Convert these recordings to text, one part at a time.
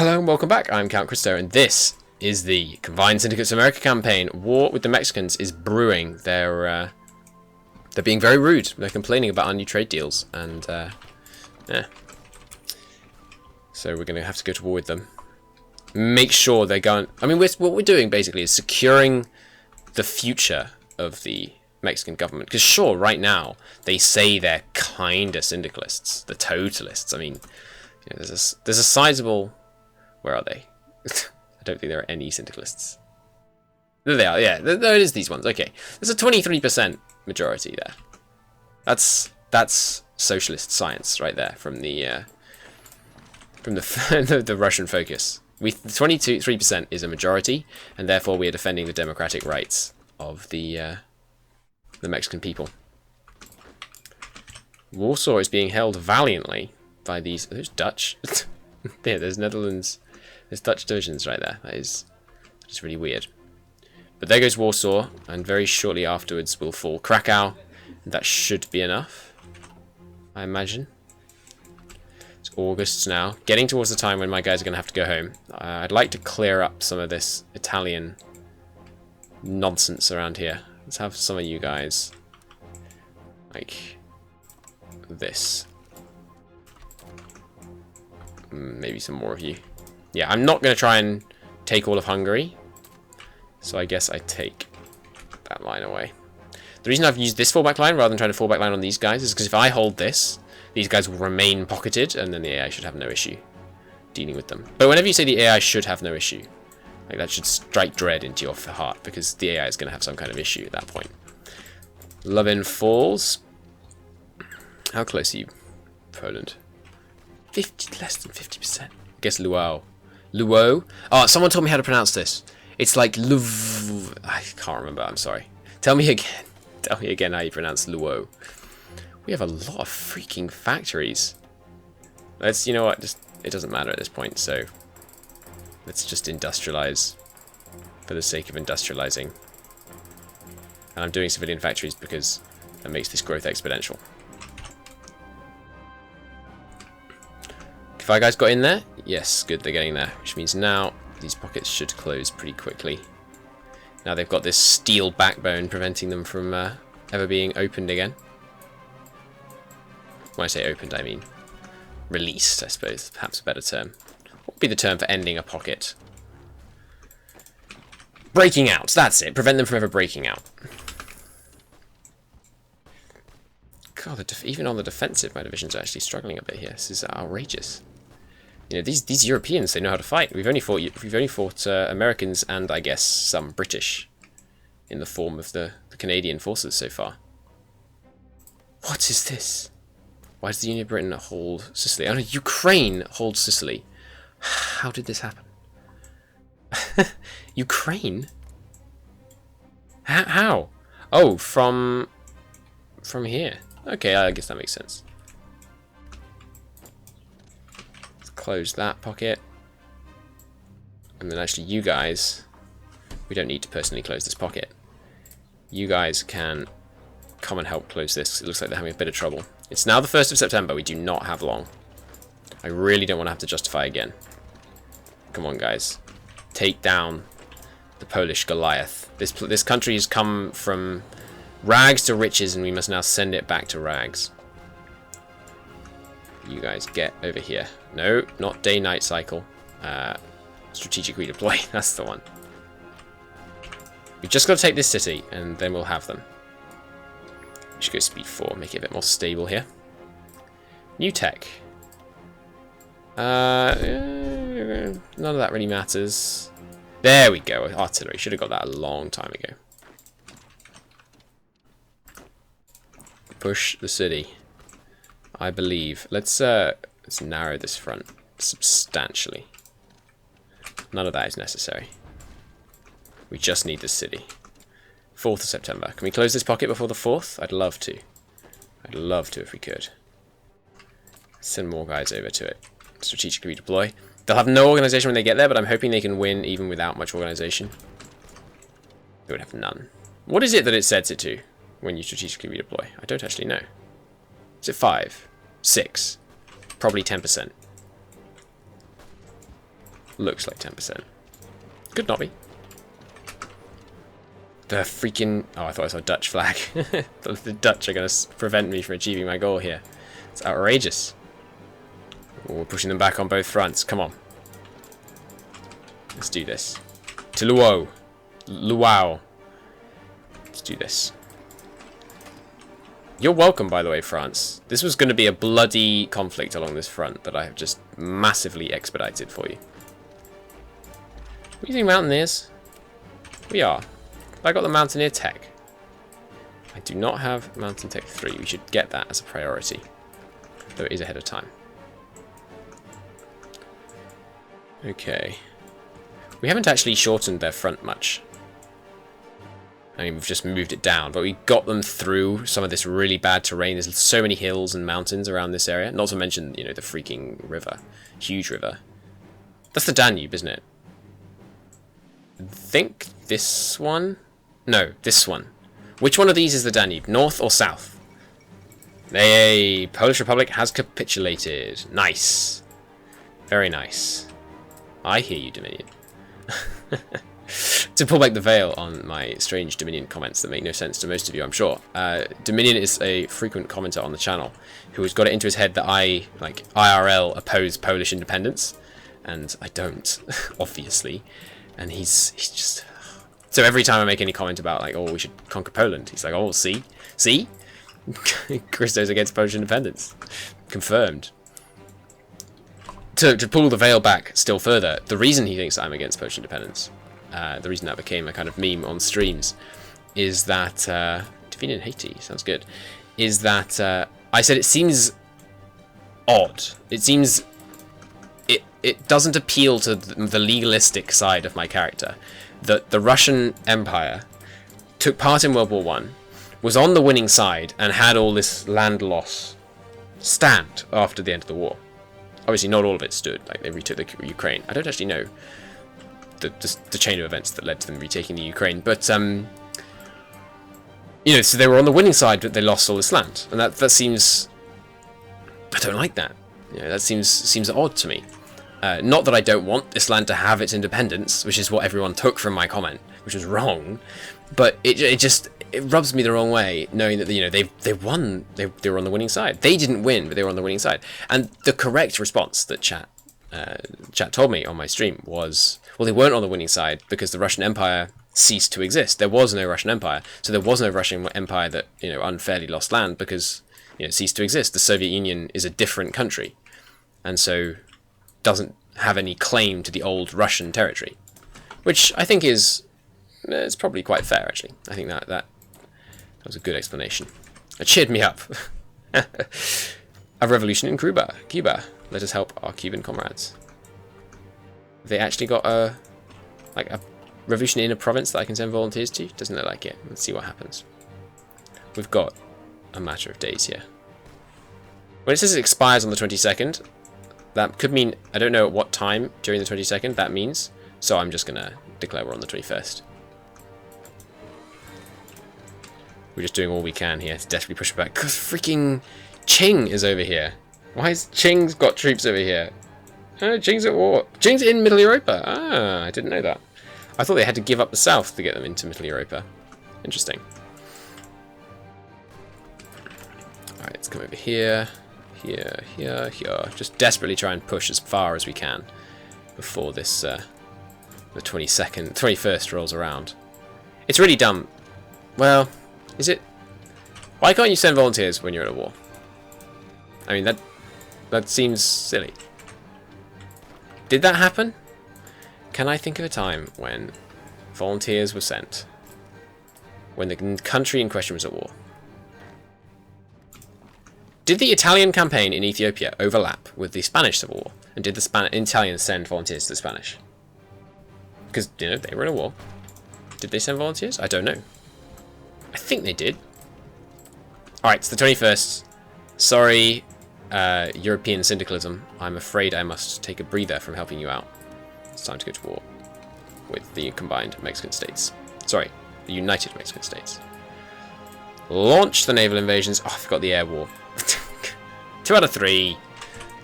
Hello and welcome back, I'm Count Christo, and this is the Combined Syndicates America campaign. War with the Mexicans is brewing. They're being very rude. They're complaining about our new trade deals, and yeah. So we're going to have to go to war with them. Make sure they're going... I mean, what we're doing basically is securing the future of the Mexican government. Because sure, right now, they say they're kind of syndicalists, the totalists. I mean, you know, there's a sizable... Where are they? I don't think there are any syndicalists. There they are, yeah. There it is, these ones. Okay. There's a 23% majority there. That's socialist science right there from the the Russian focus. 23% is a majority, and therefore we are defending the democratic rights of the Mexican people. Warsaw is being held valiantly by these... Are those Dutch? Yeah, there's Netherlands... There's Dutch divisions right there. That is just really weird. But there goes Warsaw, and very shortly afterwards will fall Krakow. And that should be enough, I imagine. It's August now. Getting towards the time when my guys are going to have to go home. I'd like to clear up some of this Italian nonsense around here. Let's have some of you guys like this. Maybe some more of you. Yeah, I'm not going to try and take all of Hungary. So I guess I take that line away. The reason I've used this fallback line rather than trying to fallback line on these guys is because if I hold this, these guys will remain pocketed, and then the AI should have no issue dealing with them. But whenever you say the AI should have no issue, like that should strike dread into your heart, because the AI is going to have some kind of issue at that point. Lubin falls. How close are you, Poland? 50, less than 50%. I guess Luau. Luo? Oh, someone told me how to pronounce this. It's like Luv... I can't remember, I'm sorry. Tell me again. Tell me again how you pronounce Luo. We have a lot of freaking factories. Let's, you know what, just it doesn't matter at this point, so let's just industrialize for the sake of industrializing. And I'm doing civilian factories because that makes this growth exponential. If our guys got in there, yes, good, they're getting there, which means now these pockets should close pretty quickly. Now they've got this steel backbone preventing them from ever being opened again. When I say opened, I mean released, I suppose, perhaps a better term. What would be the term for ending a pocket? Breaking out, that's it, prevent them from ever breaking out. God, even on the defensive, my divisions are actually struggling a bit here. This is outrageous. You know, these Europeans, they know how to fight. We've only fought Americans and I guess some British in the form of the Canadian forces so far. What is this? Why does the Union of Britain hold Sicily? Oh no, Ukraine holds Sicily. How did this happen? Ukraine? How? Oh, from here. Okay, I guess that makes sense. Let's close that pocket. And then actually you guys, we don't need to personally close this pocket. You guys can come and help close this. It looks like they're having a bit of trouble. It's now the 1st of September. We do not have long. I really don't want to have to justify again. Come on, guys. Take down the Polish Goliath. This country has come from rags to riches, and we must now send it back to rags. You guys get over here. No, not day-night cycle. Strategic redeploy. That's the one. We've just got to take this city, and then we'll have them. We should go speed 4, make it a bit more stable here. New tech. None of that really matters. There we go. Artillery. Should have got that a long time ago. Push the city, I believe. Let's narrow this front substantially. None of that is necessary. We just need the city. 4th of September. Can we close this pocket before the 4th? I'd love to. I'd love to if we could. Send more guys over to it. Strategically redeploy. They'll have no organization when they get there, but I'm hoping they can win even without much organization. They would have none. What is it that it sets it to when you strategically redeploy? I don't actually know. Is it 5? 6? Probably 10%. Looks like 10%. Could not be. The freaking... Oh, I thought I saw a Dutch flag. The Dutch are going to prevent me from achieving my goal here. It's outrageous. Oh, we're pushing them back on both fronts. Come on. Let's do this. To Luo. Luau. Let's do this. You're welcome, by the way, France. This was going to be a bloody conflict along this front that I have just massively expedited for you. What do you think Mountaineers? We are. I got the Mountaineer Tech. I do not have Mountain Tech 3. We should get that as a priority. Though it is ahead of time. Okay. We haven't actually shortened their front much. I mean, we've just moved it down, but we got them through some of this really bad terrain. There's so many hills and mountains around this area. Not to mention, you know, the freaking river. Huge river. That's the Danube, isn't it? I think this one? No, this one. Which one of these is the Danube? North or south? Hey, Polish Republic has capitulated. Nice. Very nice. I hear you, Dominion. To pull back the veil on my strange Dominion comments that make no sense to most of you, I'm sure. Dominion is a frequent commenter on the channel who has got it into his head that I, like, IRL oppose Polish independence. And I don't, obviously. And he's just... So every time I make any comment about, like, oh, we should conquer Poland, he's like, oh, see? See? Christo's against Polish independence. Confirmed. To pull the veil back still further, the reason he thinks I'm against Polish independence, the reason that became a kind of meme on streams, is that... Divine in Haiti, sounds good. Is that I said it seems odd. It seems... It doesn't appeal to the legalistic side of my character. That the Russian Empire took part in World War I, was on the winning side, and had all this land loss stand after the end of the war. Obviously, not all of it stood. Like, they retook the Ukraine. I don't actually know the chain of events that led to them retaking the Ukraine. But, you know, so they were on the winning side, but they lost all this land. And that seems... I don't like that. You know, that seems odd to me. Not that I don't want this land to have its independence, which is what everyone took from my comment, which was wrong. But it rubs me the wrong way, knowing that, you know, they won, they were on the winning side. They didn't win, but they were on the winning side. And the correct response that chat told me on my stream was, well, they weren't on the winning side because the Russian Empire ceased to exist. There was no Russian Empire, so there was no Russian Empire that, you know, unfairly lost land because, you know, it ceased to exist. The Soviet Union is a different country, and so doesn't have any claim to the old Russian territory, which I think is it's probably quite fair, actually. I think that was a good explanation. It cheered me up. A revolution in Cuba. Let us help our Cuban comrades. They actually got a revolution in a province that I can send volunteers to? Doesn't look like it. Let's see what happens. We've got a matter of days here. When it says it expires on the 22nd, that could mean, I don't know at what time during the 22nd that means, so I'm just going to declare we're on the 21st. We're just doing all we can here to desperately push it back, because freaking Qing is over here. Why has Qing's got troops over here? Oh, Qing's at war. Qing's in Middle Europa. Ah, I didn't know that. I thought they had to give up the south to get them into Middle Europa. Interesting. Alright, let's come over here. Here. Just desperately try and push as far as we can before this, the 21st rolls around. It's really dumb. Well, is it? Why can't you send volunteers when you're at a war? I mean, that seems silly. Did that happen? Can I think of a time when volunteers were sent when the country in question was at war? Did the Italian campaign in Ethiopia overlap with the Spanish Civil War? And did the Italians send volunteers to the Spanish? Because, you know, they were in a war. Did they send volunteers? I don't know. I think they did. Alright, it's the 21st. Sorry, European syndicalism. I'm afraid I must take a breather from helping you out. It's time to go to war with the combined Mexican states. Sorry, the United Mexican States. Launch the naval invasions. Oh, I forgot the air war. 2 out of 3.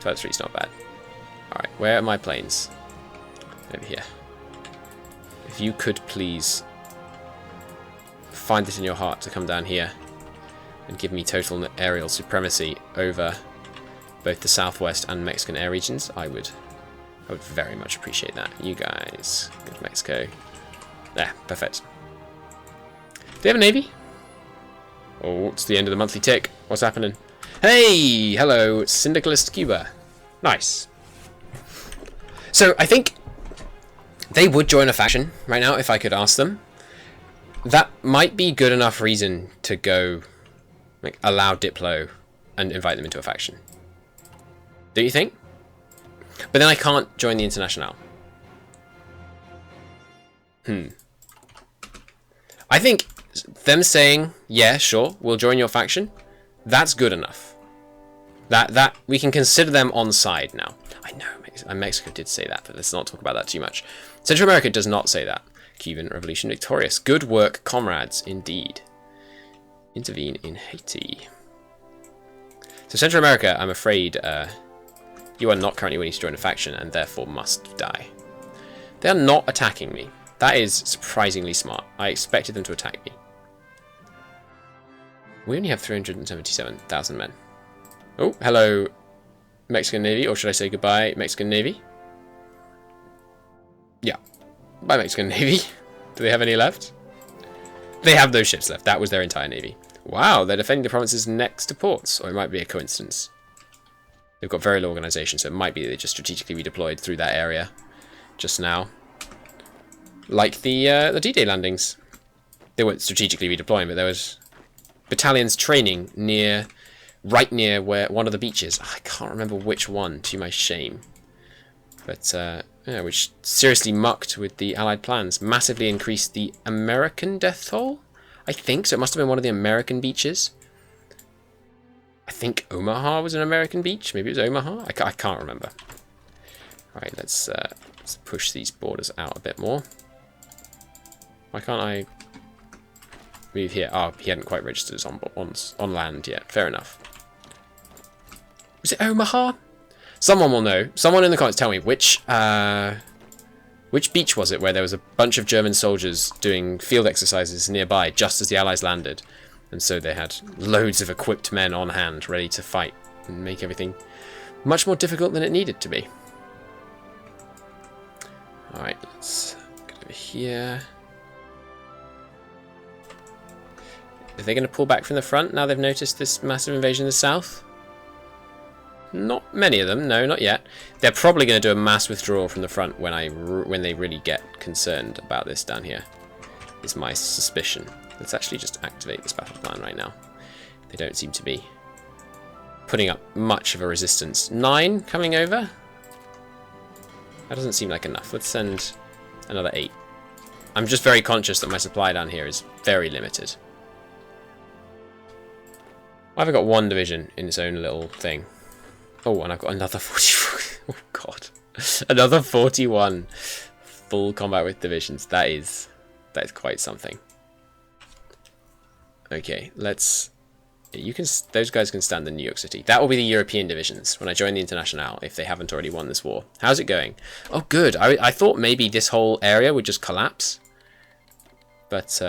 2 out of 3 is not bad. Alright, where are my planes? over here. If you could please find it in your heart to come down here and give me total aerial supremacy over both the Southwest and Mexican air regions, I would very much appreciate that. You guys, go to Mexico. There, perfect. Do they have a navy? Oh, it's the end of the monthly tick. What's happening? Hey, hello, Syndicalist Cuba. Nice. So I think they would join a faction right now if I could ask them. That might be good enough reason to go, like, allow Diplo and invite them into a faction. Do you think? But then I can't join the Internationale. I think them saying, yeah, sure, we'll join your faction, that's good enough. That we can consider them on side now. I know, Mexico did say that, but let's not talk about that too much. Central America does not say that. Cuban Revolution victorious. Good work, comrades, indeed. Intervene in Haiti. So Central America, I'm afraid, you are not currently willing to join a faction and therefore must die. They are not attacking me. That is surprisingly smart. I expected them to attack me. We only have 377,000 men. Oh, hello, Mexican Navy, or should I say goodbye, Mexican Navy? Yeah, bye, Mexican Navy. Do they have any left? They have those ships left. That was their entire navy. Wow, they're defending the provinces next to ports, or it might be a coincidence. They've got very low organisation, so it might be they just strategically redeployed through that area just now. Like the D-Day landings. They weren't strategically redeploying, but there was battalions training right near where one of the beaches. I can't remember which one, to my shame. But yeah, which seriously mucked with the Allied plans. Massively increased the American death toll, I think. So it must have been one of the American beaches. I think Omaha was an American beach. Maybe it was Omaha. I can't remember. All right, let's push these borders out a bit more. Why can't I move here? Oh, he hadn't quite registered us on land yet. Fair enough. Was it Omaha? Someone will know. Someone in the comments tell me which beach was it where there was a bunch of German soldiers doing field exercises nearby just as the Allies landed. And so they had loads of equipped men on hand ready to fight and make everything much more difficult than it needed to be. Alright, let's get over here. Are they going to pull back from the front now they've noticed this massive invasion in the south? Not many of them, no, not yet. They're probably going to do a mass withdrawal from the front when they really get concerned about this down here, is my suspicion. Let's actually just activate this battle plan right now. They don't seem to be putting up much of a resistance. 9 coming over? That doesn't seem like enough. Let's send another 8. I'm just very conscious that my supply down here is very limited. I've got one division in its own little thing. Oh, and I've got another 41. Oh, God. Another 41 full combat with divisions. That is quite something. Okay, let's... those guys can stand in New York City. That will be the European divisions when I join the Internationale, if they haven't already won this war. How's it going? Oh, good. I thought maybe this whole area would just collapse. But,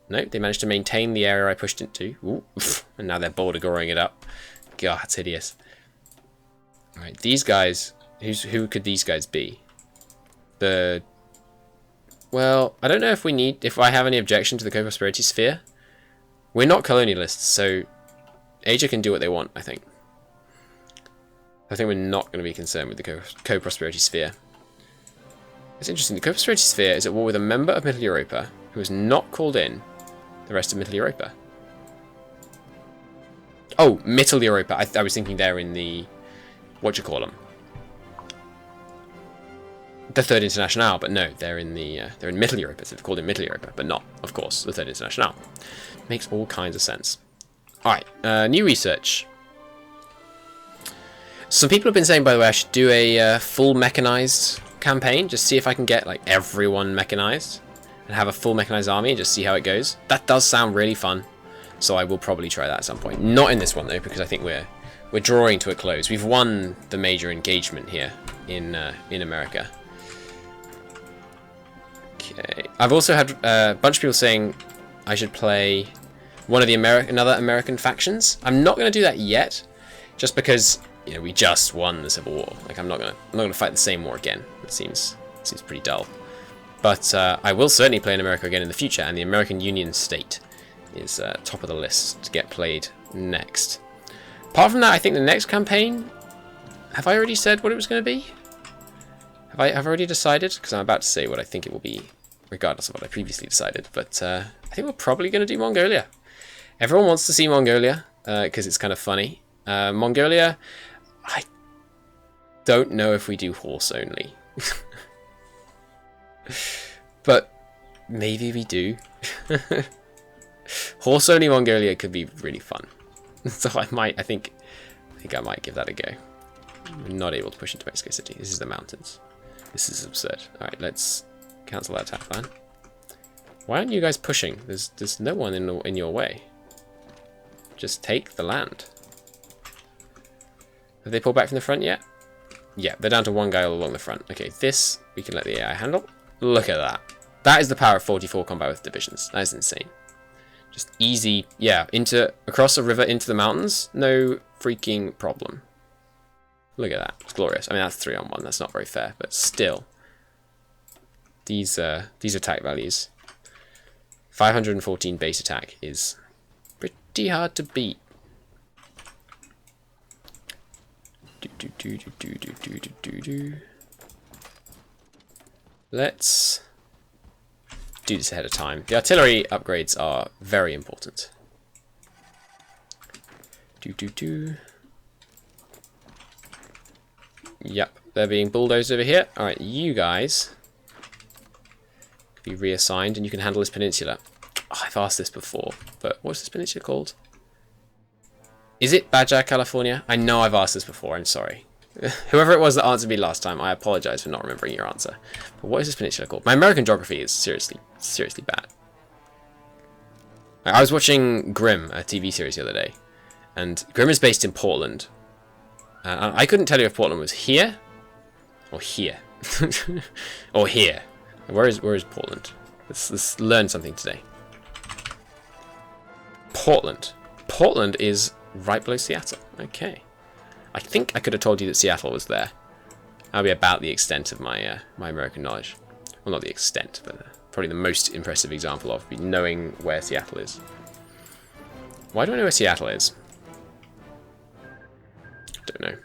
no, they managed to maintain the area I pushed into. Ooh, and now they're border goring it up. God, that's hideous. Alright, these guys... Who could these guys be? Well, I don't know if I have any objection to the co-prosperity sphere. We're not colonialists, so Asia can do what they want, I think. I think we're not going to be concerned with the co-prosperity sphere. It's interesting, the co-prosperity sphere is at war with a member of Middle Europa who has not called in the rest of Middle Europa. Oh, Mittel Europa. I was thinking they're in the... whatchamacallit? The Third Internationale, but no, they're in Mittel Europa, so they've called it Mittel Europa, but not, of course, the Third Internationale. Makes all kinds of sense. Alright, new research. Some people have been saying, by the way, I should do a full mechanized campaign, just see if I can get like everyone mechanized, and have a full mechanized army, and just see how it goes. That does sound really fun, so I will probably try that at some point. Not in this one, though, because I think we're drawing to a close. We've won the major engagement here in America. Okay. I've also had a bunch of people saying I should play one of the another American factions. I'm not going to do that yet, just because we just won the Civil War. Like I'm not gonna fight the same war again. It seems pretty dull. But I will certainly play in America again in the future, and the American Union State is top of the list to get played next. Apart from that, I think the next campaign. Have I already said what it was going to be? Have I already decided? Because I'm about to say what I think it will be, regardless of what I previously decided. But I think we're probably going to do Mongolia. Everyone wants to see Mongolia because it's kind of funny. Mongolia, I don't know if we do horse only. But maybe we do. Horse only Mongolia could be really fun. So I think I might give that a go. I'm not able to push into Mexico City. This is the mountains. This is absurd. Alright, let's cancel that attack plan. Why aren't you guys pushing? There's no one in your way. Just take the land. Have they pulled back from the front yet? Yeah, they're down to one guy all along the front. Okay, this we can let the AI handle. Look at that. That is the power of 44 combat with divisions. That is insane. Just easy, yeah, across a river into the mountains, no freaking problem. Look at that, it's glorious. I mean, that's 3-on-1, that's not very fair, but still. These attack values. 514 base attack is pretty hard to beat. Let's do this ahead of time. The artillery upgrades are very important. Yep, they're being bulldozed over here. Alright, you guys be reassigned and you can handle this peninsula. Oh, I've asked this before, but what's this peninsula called? Is it Baja California? I know I've asked this before, I'm sorry. Whoever it was that answered me last time, I apologize for not remembering your answer. But what is this peninsula called? My American geography is seriously bad. I was watching Grimm, a TV series the other day, and Grimm is based in Portland. I couldn't tell you if Portland was here or here or here. Where is Portland? Let's learn something today. Portland. Portland is right below Seattle. Okay. I think I could have told you that Seattle was there. That'll be about the extent of my my American knowledge. Well, not the extent, but probably the most impressive example of knowing where Seattle is. Why do I know where Seattle is? Don't know.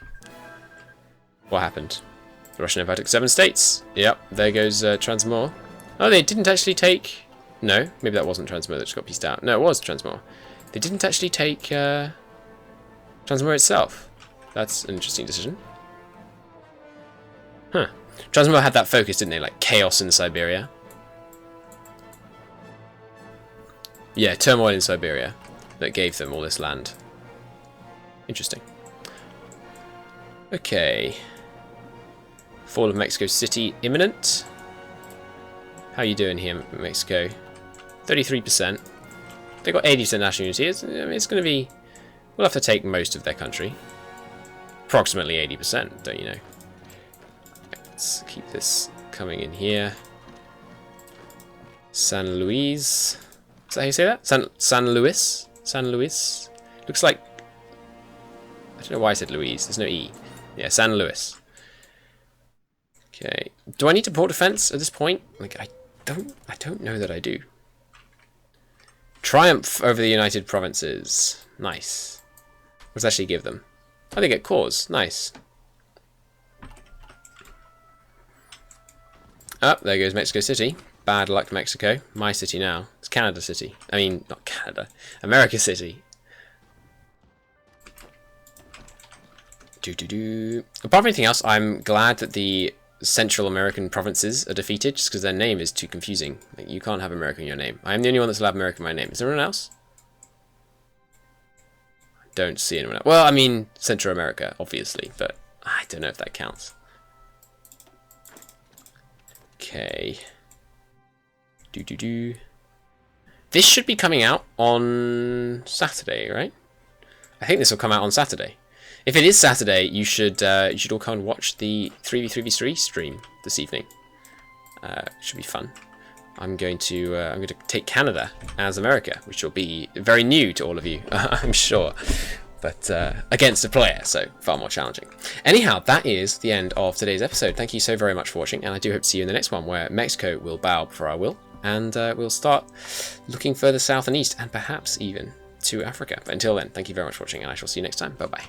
What happened? The Russian Empire took 7 states. Yep, there goes Transmore. Oh, they didn't actually take... No, maybe that wasn't Transmore that just got pieced out. No, it was Transmore. They didn't actually take Transmore itself. That's an interesting decision. Huh. Transmore had that focus, didn't they? Like chaos in Siberia. Yeah, turmoil in Siberia that gave them all this land. Interesting. Okay. Fall of Mexico City imminent. How are you doing here, Mexico? 33%. They got 80% national unity. It's going to be... We'll have to take most of their country. Approximately 80%, don't you know? Let's keep this coming in here. San Luis. Is that how you say that? San Luis? San Luis? Looks like... I don't know why I said Louise. There's no E. Yeah, San Luis. Okay. Do I need to port defense at this point? Like, I don't know that I do. Triumph over the United Provinces. Nice. What does that actually give them? Oh, they get cores. Nice. Oh, there goes Mexico City. Bad luck, Mexico. My city now. It's Canada City. I mean, not Canada. America City. Apart from anything else, I'm glad that the Central American provinces are defeated, just because their name is too confusing. Like, you can't have America in your name. I am the only one that's allowed America in my name. Is there anyone else? I don't see anyone else. Well, I mean, Central America, obviously, but I don't know if that counts. Okay. This should be coming out on Saturday, right? I think this will come out on Saturday. If it is Saturday, you should all come and watch the 3v3v3 stream this evening. Should be fun. I'm going to take Canada as America, which will be very new to all of you, I'm sure. But against a player, so far more challenging. Anyhow, that is the end of today's episode. Thank you so very much for watching, and I do hope to see you in the next one, where Mexico will bow before our will, and we'll start looking further south and east, and perhaps even to Africa. But until then, thank you very much for watching, and I shall see you next time. Bye-bye.